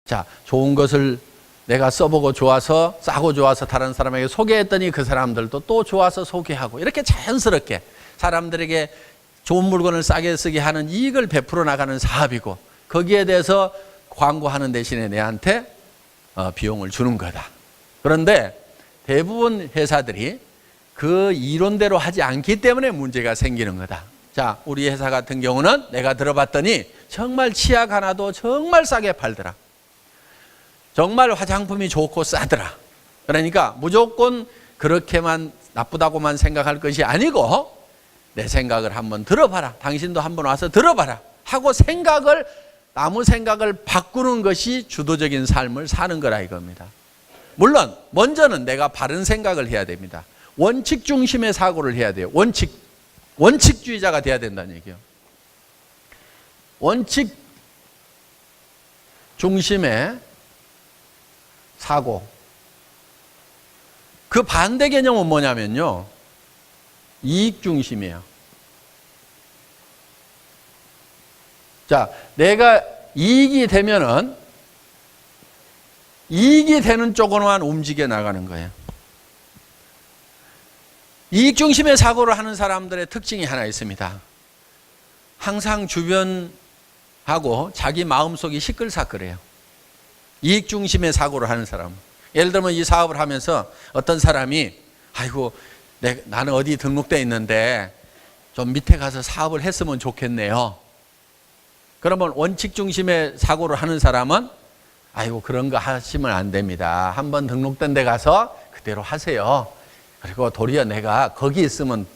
자, 좋은 것을 내가 써보고 좋아서, 싸고 좋아서 다른 사람에게 소개했더니 그 사람들도 또 좋아서 소개하고, 이렇게 자연스럽게 사람들에게 좋은 물건을 싸게 쓰게 하는 이익을 베풀어 나가는 사업이고, 거기에 대해서 광고하는 대신에 내한테 비용을 주는 거다. 그런데 대부분 회사들이 그 이론대로 하지 않기 때문에 문제가 생기는 거다. 자, 우리 회사 같은 경우는 내가 들어봤더니 정말 치약 하나도 정말 싸게 팔더라. 정말 화장품이 좋고 싸더라. 그러니까 무조건 그렇게만 나쁘다고만 생각할 것이 아니고 내 생각을 한번 들어봐라. 당신도 한번 와서 들어봐라. 하고 남의 생각을 바꾸는 것이 주도적인 삶을 사는 거라 이겁니다. 물론 먼저는 내가 바른 생각을 해야 됩니다. 원칙 중심의 사고를 해야 돼요. 원칙주의자가 돼야 된다는 얘기예요. 원칙 중심의 사고. 그 반대 개념은 뭐냐면요, 이익 중심이에요. 자, 내가 이익이 되면은 이익이 되는 쪽으로만 움직여 나가는 거예요. 이익 중심의 사고를 하는 사람들의 특징이 하나 있습니다. 항상 주변하고 자기 마음속이 시끌사끌해요. 이익 중심의 사고를 하는 사람. 예를 들면 이 사업을 하면서 어떤 사람이 아이고 나는 어디 등록돼 있는데 좀 밑에 가서 사업을 했으면 좋겠네요. 그러면 원칙 중심의 사고를 하는 사람은 아이고 그런 거 하시면 안 됩니다. 한번 등록된 데 가서 그대로 하세요. 그리고 도리어 내가 거기 있으면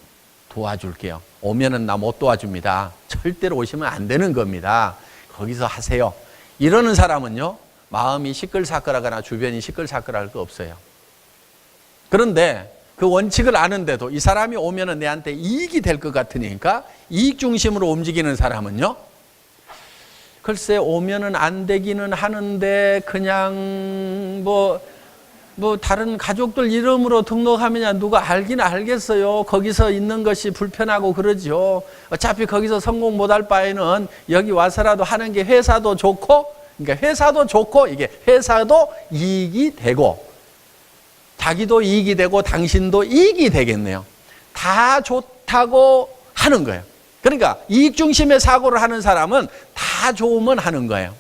도와줄게요. 오면은 나 못 도와줍니다. 절대로 오시면 안 되는 겁니다. 거기서 하세요. 이러는 사람은요, 마음이 시끌사끌하거나 주변이 시끌사끌할 거 없어요. 그런데 그 원칙을 아는데도 이 사람이 오면은 내한테 이익이 될 것 같으니까 이익 중심으로 움직이는 사람은요, 글쎄 오면은 안 되기는 하는데 그냥 뭐 다른 가족들 이름으로 등록하면 누가 알긴 알겠어요. 거기서 있는 것이 불편하고 그러죠. 어차피 거기서 성공 못할 바에는 여기 와서라도 하는 게 회사도 좋고, 그러니까 회사도 좋고 이게 회사도 이익이 되고 자기도 이익이 되고 당신도 이익이 되겠네요. 다 좋다고 하는 거예요. 그러니까 이익 중심의 사고를 하는 사람은 다 좋으면 하는 거예요.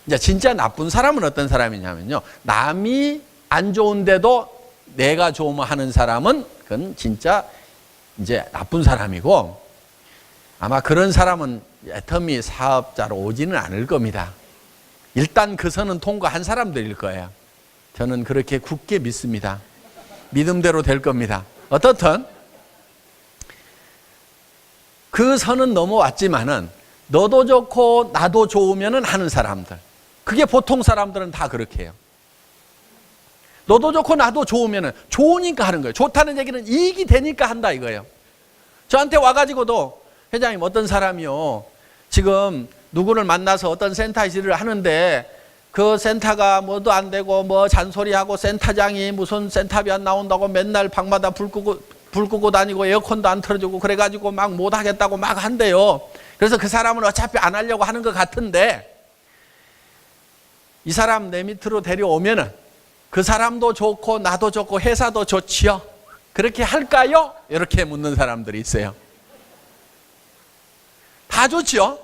이제 진짜 나쁜 사람은 어떤 사람이냐면요, 남이 안 좋은데도 내가 좋으면 하는 사람은 그건 진짜 이제 나쁜 사람이고, 아마 그런 사람은 애터미 사업자로 오지는 않을 겁니다. 일단 그 선은 통과한 사람들일 거예요. 저는 그렇게 굳게 믿습니다. 믿음대로 될 겁니다. 어떻든 그 선은 넘어왔지만은 너도 좋고 나도 좋으면은 하는 사람들, 그게 보통 사람들은 다 그렇게 해요. 너도 좋고 나도 좋으면은 좋으니까 하는 거예요. 좋다는 얘기는 이익이 되니까 한다 이거예요. 저한테 와가지고도 회장님 어떤 사람이요, 지금 누구를 만나서 어떤 센터 일을 하는데 그 센터가 뭐도 안 되고 뭐 잔소리하고 센터장이 무슨 센터비 안 나온다고 맨날 방마다 불 끄고 다니고 에어컨도 안 틀어주고 그래가지고 막 못하겠다고 막 한대요. 그래서 그 사람은 어차피 안 하려고 하는 것 같은데 이 사람 내 밑으로 데려오면은 그 사람도 좋고 나도 좋고 회사도 좋지요. 그렇게 할까요? 이렇게 묻는 사람들이 있어요. 다 좋지요.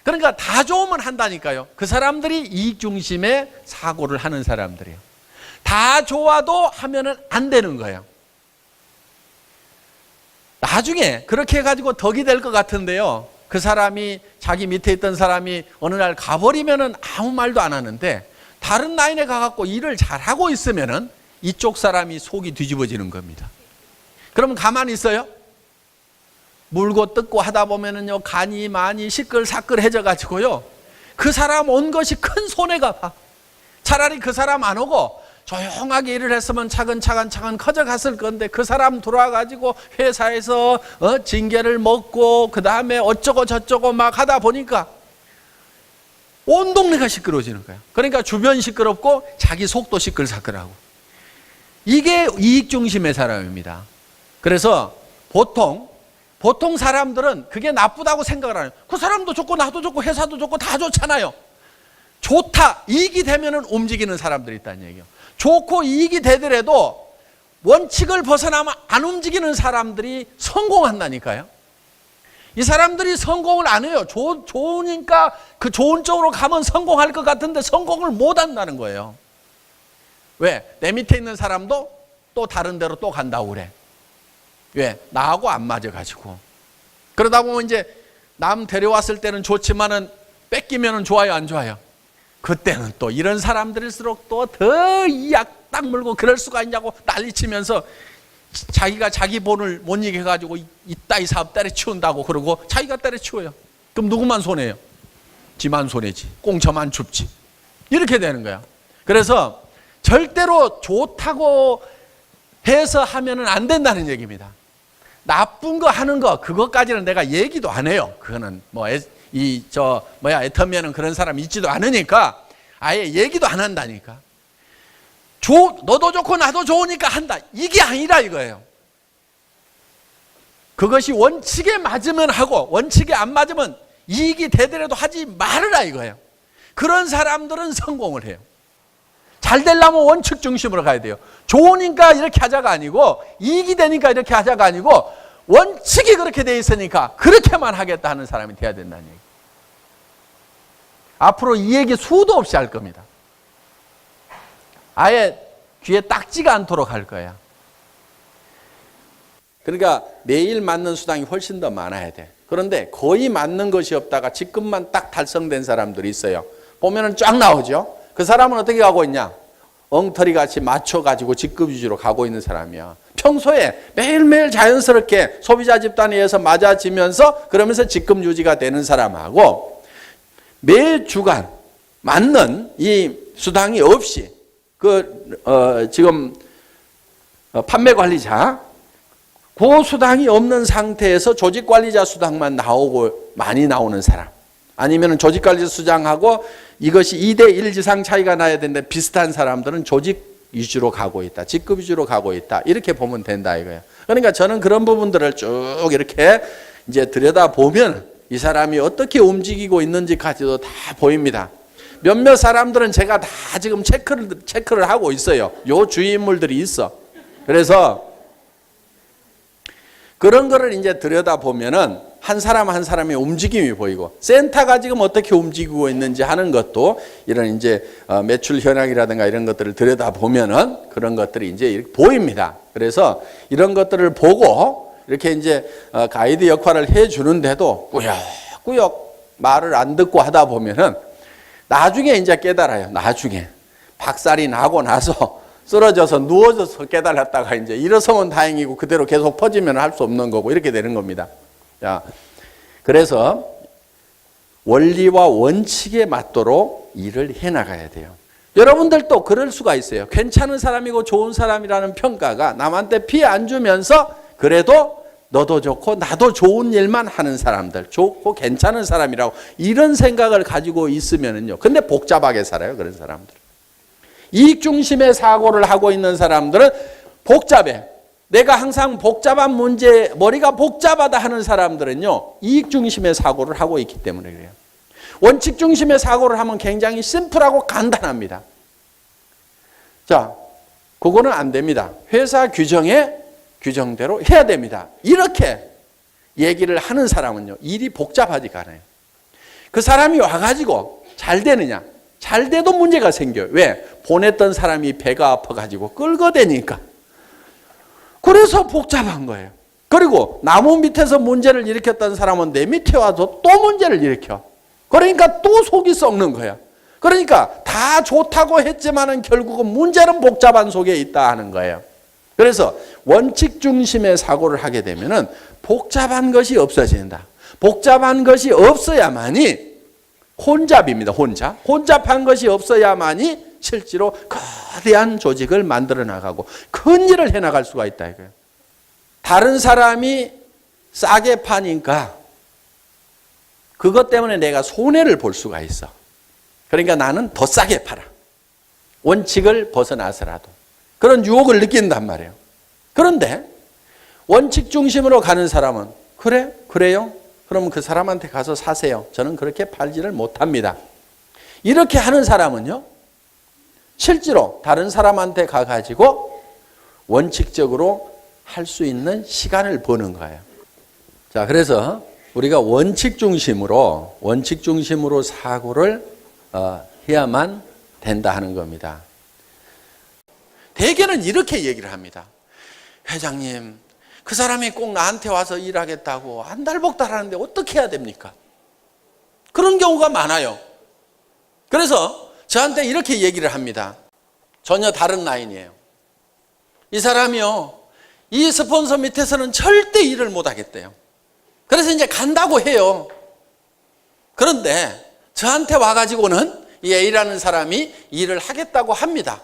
그러니까 다 좋으면 한다니까요. 그 사람들이 이익 중심의 사고를 하는 사람들이에요. 다 좋아도 하면은 안 되는 거예요. 나중에 그렇게 해가지고 덕이 될 것 같은데요, 그 사람이 자기 밑에 있던 사람이 어느 날 가버리면은 아무 말도 안 하는데 다른 라인에 가갖고 일을 잘하고 있으면은 이쪽 사람이 속이 뒤집어지는 겁니다. 그러면 가만히 있어요? 물고 뜯고 하다 보면은요, 간이 많이 시끌사끌해져 가지고요, 그 사람 온 것이 큰 손해가 봐. 차라리 그 사람 안 오고 조용하게 일을 했으면 차근차근 커져갔을 건데 그 사람 들어와 가지고 회사에서 징계를 먹고 그 다음에 어쩌고 저쩌고 막 하다 보니까 온 동네가 시끄러워지는 거야. 그러니까 주변 시끄럽고 자기 속도 시끌사끌하고. 이게 이익 중심의 사람입니다. 그래서 보통 사람들은 그게 나쁘다고 생각을 하는 거예요. 그 사람도 좋고 나도 좋고 회사도 좋고 다 좋잖아요. 좋다, 이익이 되면은 움직이는 사람들이 있다는 얘기예요. 좋고 이익이 되더라도 원칙을 벗어나면 안 움직이는 사람들이 성공한다니까요. 이 사람들이 성공을 안 해요. 좋으니까 그 좋은 쪽으로 가면 성공할 것 같은데 성공을 못 한다는 거예요. 왜? 내 밑에 있는 사람도 또 다른 데로 또 간다고 그래. 왜? 나하고 안 맞아가지고. 그러다 보면 이제 남 데려왔을 때는 좋지만은 뺏기면은 좋아요, 안 좋아요? 그때는 또 이런 사람들일수록 또 더 약 딱 물고 그럴 수가 있냐고 난리치면서 자기가 자기 본을 못 이겨가지고 이따위 사업 때려치운다고 그러고 자기가 때려치워요. 그럼 누구만 손해요? 지만 손해지. 꽁쳐만 줍지. 이렇게 되는 거야. 그래서 절대로 좋다고 해서 하면은 안 된다는 얘기입니다. 나쁜 거 하는 거 그것까지는 내가 얘기도 안 해요. 그거는 뭐 애터미는 그런 사람 있지도 않으니까 아예 얘기도 안 한다니까. 너도 좋고 나도 좋으니까 한다. 이게 아니라 이거예요. 그것이 원칙에 맞으면 하고 원칙에 안 맞으면 이익이 되더라도 하지 말으라 이거예요. 그런 사람들은 성공을 해요. 잘 되려면 원칙 중심으로 가야 돼요. 좋으니까 이렇게 하자가 아니고 이익이 되니까 이렇게 하자가 아니고 원칙이 그렇게 돼 있으니까 그렇게만 하겠다 하는 사람이 돼야 된다는 얘기. 앞으로 이 얘기 수도 없이 할 겁니다. 아예 귀에 딱지가 않도록 할 거야. 그러니까 매일 맞는 수당이 훨씬 더 많아야 돼. 그런데 거의 맞는 것이 없다가 직급만 딱 달성된 사람들이 있어요. 보면은 쫙 나오죠. 그 사람은 어떻게 가고 있냐? 엉터리 같이 맞춰가지고 직급 위주로 가고 있는 사람이야. 평소에 매일매일 자연스럽게 소비자 집단에 의해서 맞아지면서 그러면서 직급 유지가 되는 사람하고 매 주간 맞는 이 수당이 없이 지금 판매 관리자 그 수당이 없는 상태에서 조직 관리자 수당만 나오고 많이 나오는 사람 아니면 조직 관리자 수당하고 이것이 2대1 이상 차이가 나야 되는데 비슷한 사람들은 조직 위주로 가고 있다. 직급 위주로 가고 있다. 이렇게 보면 된다 이거예요. 그러니까 저는 그런 부분들을 쭉 이렇게 이제 들여다보면 이 사람이 어떻게 움직이고 있는지까지도 다 보입니다. 몇몇 사람들은 제가 다 지금 체크를 하고 있어요. 요 주위 인물들이 있어. 그래서 그런 거를 이제 들여다보면은 한 사람 한 사람의 움직임이 보이고 센터가 지금 어떻게 움직이고 있는지 하는 것도 이런 이제 매출 현황이라든가 이런 것들을 들여다보면은 그런 것들이 이제 이렇게 보입니다. 그래서 이런 것들을 보고 이렇게 이제 가이드 역할을 해 주는데도 꾸역꾸역 말을 안 듣고 하다 보면은 나중에 이제 깨달아요. 나중에 박살이 나고 나서 쓰러져서 누워져서 깨달았다가 이제 일어서면 다행이고 그대로 계속 퍼지면 할 수 없는 거고 이렇게 되는 겁니다. 자, 그래서 원리와 원칙에 맞도록 일을 해나가야 돼요. 여러분들도 그럴 수가 있어요. 괜찮은 사람이고 좋은 사람이라는 평가가 남한테 피해 안 주면서 그래도 너도 좋고 나도 좋은 일만 하는 사람들, 좋고 괜찮은 사람이라고 이런 생각을 가지고 있으면은요. 근데 복잡하게 살아요, 그런 사람들. 이익 중심의 사고를 하고 있는 사람들은 복잡해. 내가 항상 복잡한 문제, 머리가 복잡하다 하는 사람들은요. 이익 중심의 사고를 하고 있기 때문에 그래요. 원칙 중심의 사고를 하면 굉장히 심플하고 간단합니다. 자, 그거는 안 됩니다. 회사 규정대로 해야 됩니다. 이렇게 얘기를 하는 사람은요. 일이 복잡하지가 않아요. 그 사람이 와가지고 잘 되느냐. 잘 돼도 문제가 생겨요. 왜? 보냈던 사람이 배가 아파가지고 끌거대니까. 그래서 복잡한 거예요. 그리고 나무 밑에서 문제를 일으켰던 사람은 내 밑에 와서 또 문제를 일으켜. 그러니까 또 속이 썩는 거야. 그러니까 다 좋다고 했지만은 결국은 문제는 복잡한 속에 있다 하는 거예요. 그래서 원칙 중심의 사고를 하게 되면은 복잡한 것이 없어진다. 복잡한 것이 없어야만이 혼잡입니다. 혼잡한 것이 없어야만이 실제로 거대한 조직을 만들어 나가고 큰 일을 해 나갈 수가 있다 이거예요. 다른 사람이 싸게 파니까 그것 때문에 내가 손해를 볼 수가 있어. 그러니까 나는 더 싸게 팔아. 원칙을 벗어나서라도. 그런 유혹을 느낀단 말이에요. 그런데 원칙 중심으로 가는 사람은 그래요? 그러면 그 사람한테 가서 사세요. 저는 그렇게 팔지를 못합니다. 이렇게 하는 사람은요, 실제로 다른 사람한테 가가지고 원칙적으로 할 수 있는 시간을 버는 거예요. 자, 그래서 우리가 원칙 중심으로 사고를 해야만 된다 하는 겁니다. 대개는 이렇게 얘기를 합니다. 회장님, 그 사람이 꼭 나한테 와서 일하겠다고 안달복달 하는데 어떻게 해야 됩니까? 그런 경우가 많아요. 그래서 저한테 이렇게 얘기를 합니다. 전혀 다른 라인이에요. 이 사람이요, 이 스폰서 밑에서는 절대 일을 못 하겠대요. 그래서 이제 간다고 해요. 그런데 저한테 와가지고는 이 A라는 사람이 일을 하겠다고 합니다.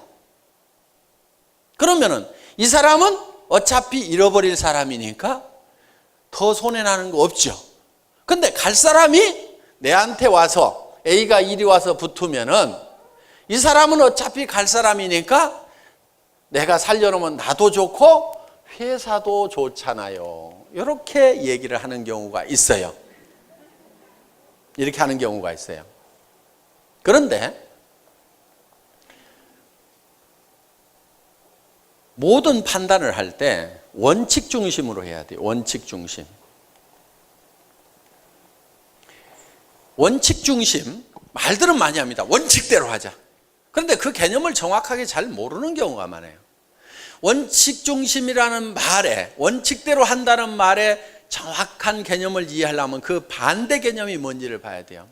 그러면은 이 사람은 어차피 잃어버릴 사람이니까 더 손해나는 거 없죠. 근데 갈 사람이 내한테 와서 A가 이리 와서 붙으면은 이 사람은 어차피 갈 사람이니까 내가 살려놓으면 나도 좋고 회사도 좋잖아요. 이렇게 얘기를 하는 경우가 있어요. 이렇게 하는 경우가 있어요. 그런데 모든 판단을 할 때 원칙 중심으로 해야 돼요. 원칙 중심. 원칙 중심, 말들은 많이 합니다. 원칙대로 하자. 그런데 그 개념을 정확하게 잘 모르는 경우가 많아요. 원칙 중심이라는 말에, 원칙대로 한다는 말에 정확한 개념을 이해하려면 그 반대 개념이 뭔지를 봐야 돼요.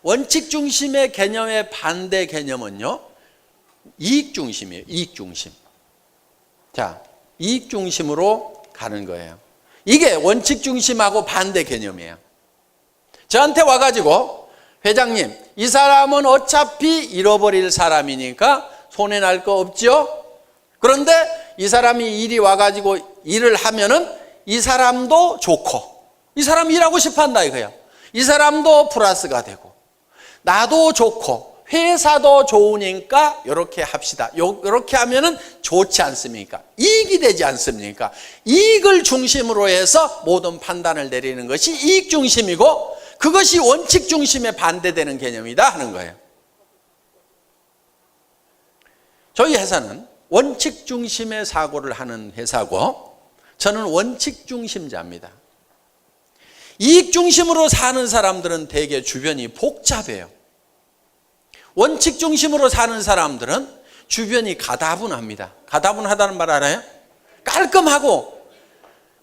원칙 중심의 개념의 반대 개념은요, 이익 중심이에요. 이익 중심. 자, 이익 중심으로 가는 거예요. 이게 원칙 중심하고 반대 개념이에요. 저한테 와가지고, 회장님, 이 사람은 어차피 잃어버릴 사람이니까 손해날 거 없죠? 그런데 이 사람이 일이 와가지고 일을 하면은 이 사람도 좋고, 이 사람이 일하고 싶어 한다 이거야. 이 사람도 플러스가 되고, 나도 좋고, 회사도 좋으니까 이렇게 합시다. 이렇게 하면은 좋지 않습니까? 이익이 되지 않습니까? 이익을 중심으로 해서 모든 판단을 내리는 것이 이익 중심이고, 그것이 원칙 중심에 반대되는 개념이다 하는 거예요. 저희 회사는 원칙 중심의 사고를 하는 회사고, 저는 원칙 중심자입니다. 이익 중심으로 사는 사람들은 대개 주변이 복잡해요. 원칙 중심으로 사는 사람들은 주변이 가다분합니다. 가다분하다는 말 알아요? 깔끔하고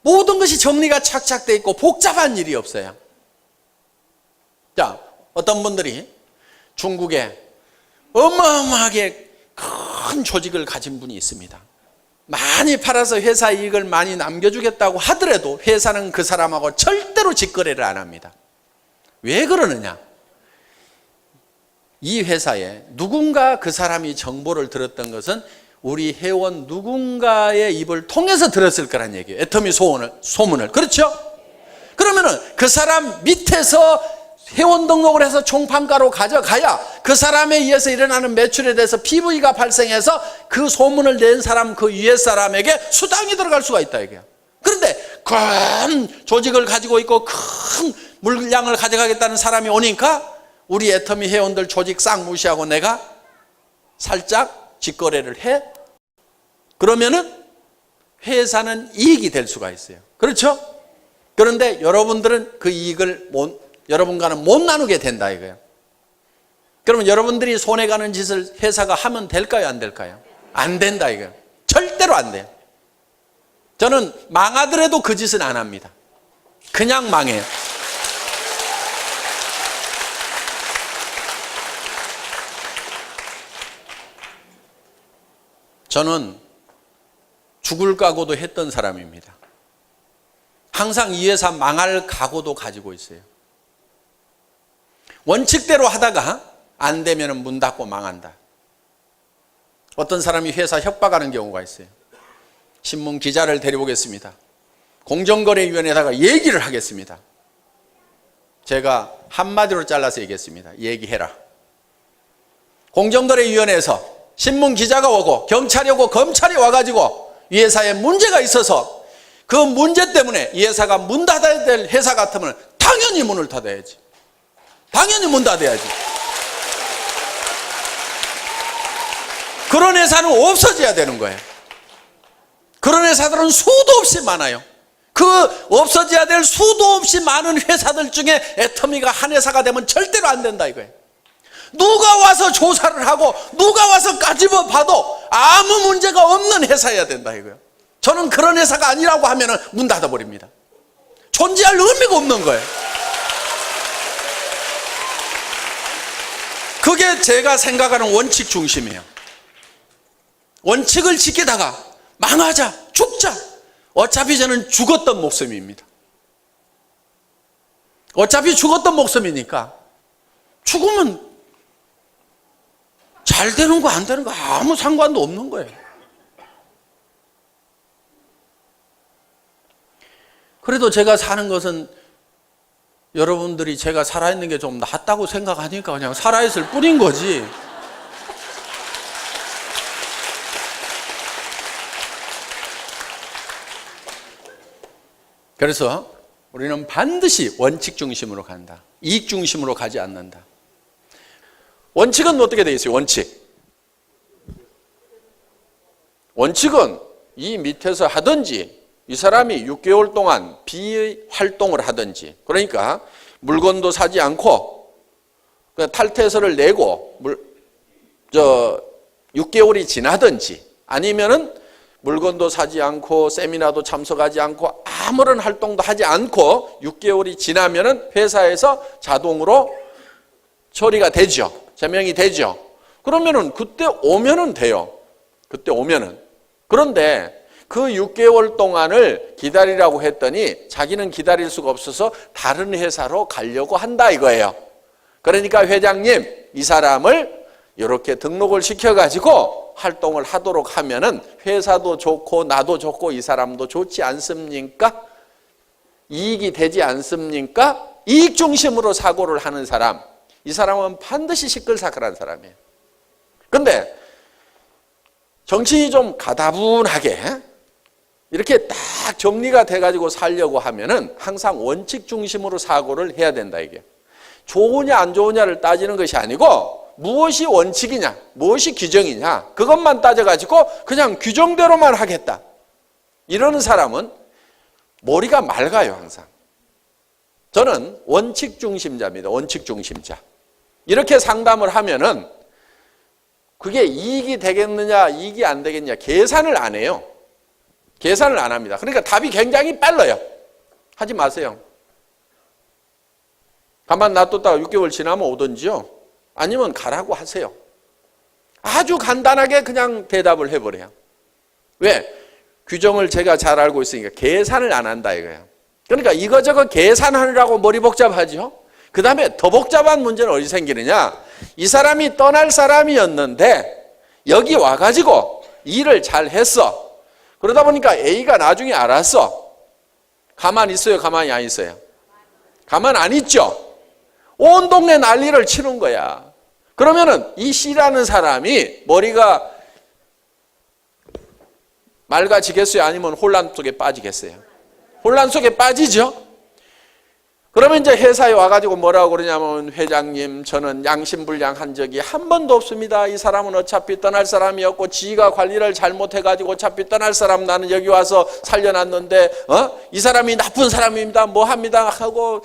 모든 것이 정리가 착착 돼 있고 복잡한 일이 없어요. 자, 어떤 분들이 중국에 어마어마하게 큰 조직을 가진 분이 있습니다. 많이 팔아서 회사 이익을 많이 남겨주겠다고 하더라도 회사는 그 사람하고 절대로 직거래를 안 합니다. 왜 그러느냐? 이 회사에 누군가 그 사람이 정보를 들었던 것은 우리 회원 누군가의 입을 통해서 들었을 거란 얘기예요. 애터미 소문을. 그렇죠? 그러면은 그 사람 밑에서 회원 등록을 해서 총판가로 가져가야 그 사람에 의해서 일어나는 매출에 대해서 PV가 발생해서 그 소문을 낸 사람, 그 위에 사람에게 수당이 들어갈 수가 있다 이게요. 그런데 큰 조직을 가지고 있고 큰 물량을 가져가겠다는 사람이 오니까 우리 애터미 회원들 조직 싹 무시하고 내가 살짝 직거래를 해? 그러면은 회사는 이익이 될 수가 있어요. 그렇죠? 그런데 여러분들은 그 이익을 여러분과는 못 나누게 된다 이거예요. 그러면 여러분들이 손해가는 짓을 회사가 하면 될까요? 안 될까요? 안 된다 이거예요. 절대로 안 돼요. 저는 망하더라도 그 짓은 안 합니다. 그냥 망해요. 저는 죽을 각오도 했던 사람입니다. 항상 이 회사 망할 각오도 가지고 있어요. 원칙대로 하다가 안 되면 문 닫고 망한다. 어떤 사람이 회사 협박하는 경우가 있어요. 신문 기자를 데려오겠습니다. 공정거래위원회에다가 얘기를 하겠습니다. 제가 한마디로 잘라서 얘기했습니다. 얘기해라. 공정거래위원회에서 신문 기자가 오고 경찰이 오고 검찰이 와가지고 이 회사에 문제가 있어서 그 문제 때문에 이 회사가 문 닫아야 될 회사 같으면 당연히 문을 닫아야지. 당연히 문 닫아야지. 그런 회사는 없어져야 되는 거예요. 그런 회사들은 수도 없이 많아요. 그 없어져야 될 수도 없이 많은 회사들 중에 애터미가 한 회사가 되면 절대로 안 된다 이거예요. 누가 와서 조사를 하고 누가 와서 까집어 봐도 아무 문제가 없는 회사여야 된다 이거예요. 저는 그런 회사가 아니라고 하면 문 닫아버립니다. 존재할 의미가 없는 거예요. 그게 제가 생각하는 원칙 중심이에요. 원칙을 지키다가 망하자, 죽자. 어차피 저는 죽었던 목숨입니다. 어차피 죽었던 목숨이니까 죽으면 잘 되는 거 안 되는 거 아무 상관도 없는 거예요. 그래도 제가 사는 것은 여러분들이 제가 살아있는 게 좀 낫다고 생각하니까 그냥 살아있을 뿐인 거지. 그래서 우리는 반드시 원칙 중심으로 간다. 이익 중심으로 가지 않는다. 원칙은 어떻게 되어 있어요? 원칙은 이 밑에서 하든지 이 사람이 6개월 동안 비활동을 하든지, 그러니까 물건도 사지 않고 탈퇴서를 내고 6개월이 지나든지, 아니면은 물건도 사지 않고 세미나도 참석하지 않고 아무런 활동도 하지 않고 6개월이 지나면은 회사에서 자동으로 처리가 되죠. 제명이 되죠. 그러면은 그때 오면은 돼요. 그때 오면은. 그런데 그 6개월 동안을 기다리라고 했더니 자기는 기다릴 수가 없어서 다른 회사로 가려고 한다 이거예요. 그러니까 회장님, 이 사람을 이렇게 등록을 시켜가지고 활동을 하도록 하면은 회사도 좋고 나도 좋고 이 사람도 좋지 않습니까? 이익이 되지 않습니까? 이익 중심으로 사고를 하는 사람, 이 사람은 반드시 시끌사끌한 사람이에요. 근데 정신이 좀 가다분하게 이렇게 딱 정리가 돼가지고 살려고 하면은 항상 원칙 중심으로 사고를 해야 된다 이게. 좋으냐 안 좋으냐를 따지는 것이 아니고 무엇이 원칙이냐, 무엇이 규정이냐, 그것만 따져가지고 그냥 규정대로만 하겠다. 이러는 사람은 머리가 맑아요, 항상. 저는 원칙 중심자입니다. 원칙 중심자. 이렇게 상담을 하면은 그게 이익이 되겠느냐, 이익이 안 되겠느냐, 계산을 안 해요. 계산을 안 합니다. 그러니까 답이 굉장히 빨라요. 하지 마세요. 가만 놔뒀다가 6개월 지나면 오든지요. 아니면 가라고 하세요. 아주 간단하게 그냥 대답을 해버려요. 왜? 규정을 제가 잘 알고 있으니까 계산을 안 한다 이거예요. 그러니까 이거저거 계산하느라고 머리 복잡하죠. 그 다음에 더 복잡한 문제는 어디 생기느냐. 이 사람이 떠날 사람이었는데 여기 와가지고 일을 잘 했어. 그러다 보니까 A가 나중에 알았어. 가만히 있어요? 가만히 안 있어요? 가만 안 있죠? 온 동네 난리를 치는 거야. 그러면은 이 C라는 사람이 머리가 맑아지겠어요? 아니면 혼란 속에 빠지겠어요? 혼란 속에 빠지죠? 그러면 이제 회사에 와가지고 뭐라고 그러냐면, 회장님, 저는 양심불량한 적이 한 번도 없습니다. 이 사람은 어차피 떠날 사람이었고 지가 관리를 잘못해가지고 어차피 떠날 사람 나는 여기 와서 살려놨는데 이 사람이 나쁜 사람입니다. 뭐 합니다 하고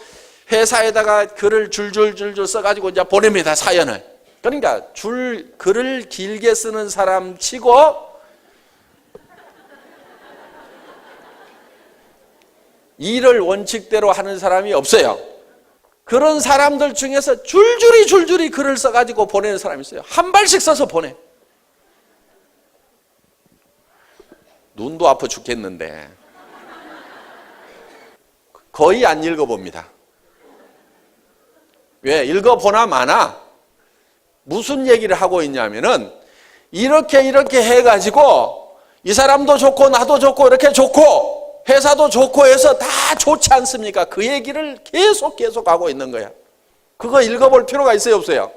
회사에다가 글을 줄줄줄줄 써가지고 이제 보냅니다, 사연을. 그러니까 글을 길게 쓰는 사람 치고 일을 원칙대로 하는 사람이 없어요. 그런 사람들 중에서 줄줄이 글을 써가지고 보내는 사람이 있어요. 한 발씩 써서 보내. 눈도 아파 죽겠는데 거의 안 읽어봅니다. 왜? 읽어보나 마나 무슨 얘기를 하고 있냐면은 이렇게 해가지고 이 사람도 좋고 나도 좋고 이렇게 좋고 회사도 좋고 해서 다 좋지 않습니까? 그 얘기를 계속 하고 있는 거야. 그거 읽어볼 필요가 있어요, 없어요?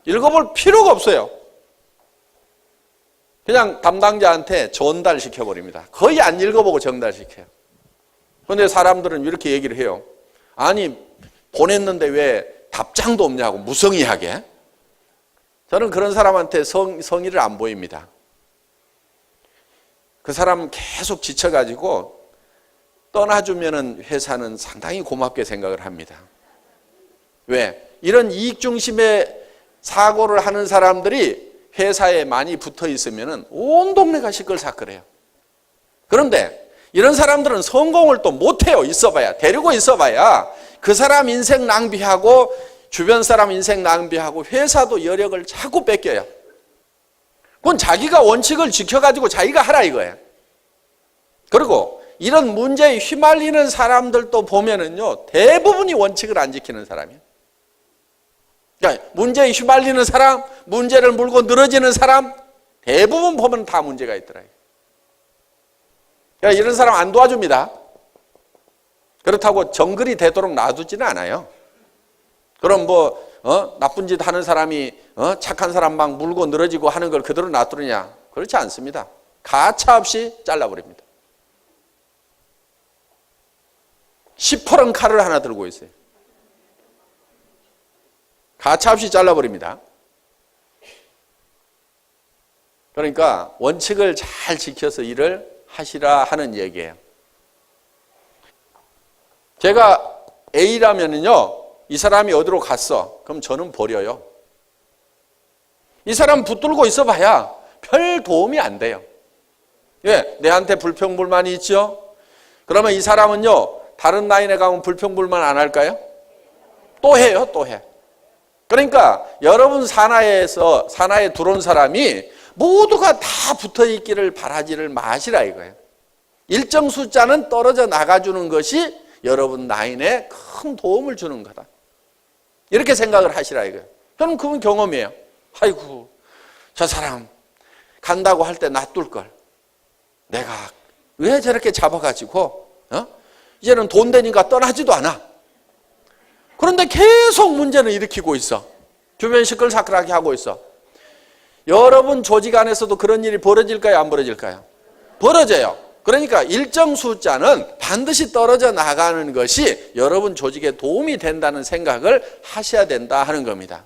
읽어볼 필요가 없어요. 그냥 담당자한테 전달시켜버립니다. 거의 안 읽어보고 전달시켜요. 그런데 사람들은 이렇게 얘기를 해요. 아니, 보냈는데 왜 답장도 없냐고, 무성의하게. 저는 그런 사람한테 성의를 안 보입니다. 그 사람 계속 지쳐가지고 떠나주면은 회사는 상당히 고맙게 생각을 합니다. 왜? 이런 이익 중심의 사고를 하는 사람들이 회사에 많이 붙어 있으면은 온 동네가 시끌사끌해요. 그런데 이런 사람들은 성공을 또 못해요. 있어봐야. 데리고 있어봐야 그 사람 인생 낭비하고 주변 사람 인생 낭비하고 회사도 여력을 자꾸 뺏겨요. 그건 자기가 원칙을 지켜가지고 자기가 하라 이거예요. 그리고 이런 문제에 휘말리는 사람들도 보면은요, 대부분이 원칙을 안 지키는 사람이에요. 그러니까 문제에 휘말리는 사람, 문제를 물고 늘어지는 사람, 대부분 보면 다 문제가 있더라고요. 그러니까 이런 사람 안 도와줍니다. 그렇다고 정글이 되도록 놔두지는 않아요. 그럼 나쁜 짓 하는 사람이 착한 사람 막 물고 늘어지고 하는 걸 그대로 놔두느냐? 그렇지 않습니다. 가차없이 잘라버립니다. 시퍼런 칼을 하나 들고 있어요. 가차없이 잘라버립니다. 그러니까 원칙을 잘 지켜서 일을 하시라 하는 얘기예요. 제가 A라면은요, 이 사람이 어디로 갔어? 그럼 저는 버려요. 이 사람 붙들고 있어봐야 별 도움이 안 돼요. 예, 내한테 불평불만이 있죠? 그러면 이 사람은요, 다른 라인에 가면 불평불만 안 할까요? 또 해요, 또 해. 그러니까 여러분 산하에 들어온 사람이 모두가 다 붙어 있기를 바라지를 마시라 이거예요. 일정 숫자는 떨어져 나가주는 것이 여러분 라인에 큰 도움을 주는 거다. 이렇게 생각을 하시라 이거예요. 저는 그건 경험이에요. 아이고, 저 사람 간다고 할 때 놔둘 걸. 내가 왜 저렇게 잡아가지고 이제는 돈 되니까 떠나지도 않아. 그런데 계속 문제는 일으키고 있어. 주변 시끌사끌하게 하고 있어. 여러분 조직 안에서도 그런 일이 벌어질까요? 안 벌어질까요? 벌어져요. 그러니까 일정 숫자는 반드시 떨어져 나가는 것이 여러분 조직에 도움이 된다는 생각을 하셔야 된다 하는 겁니다.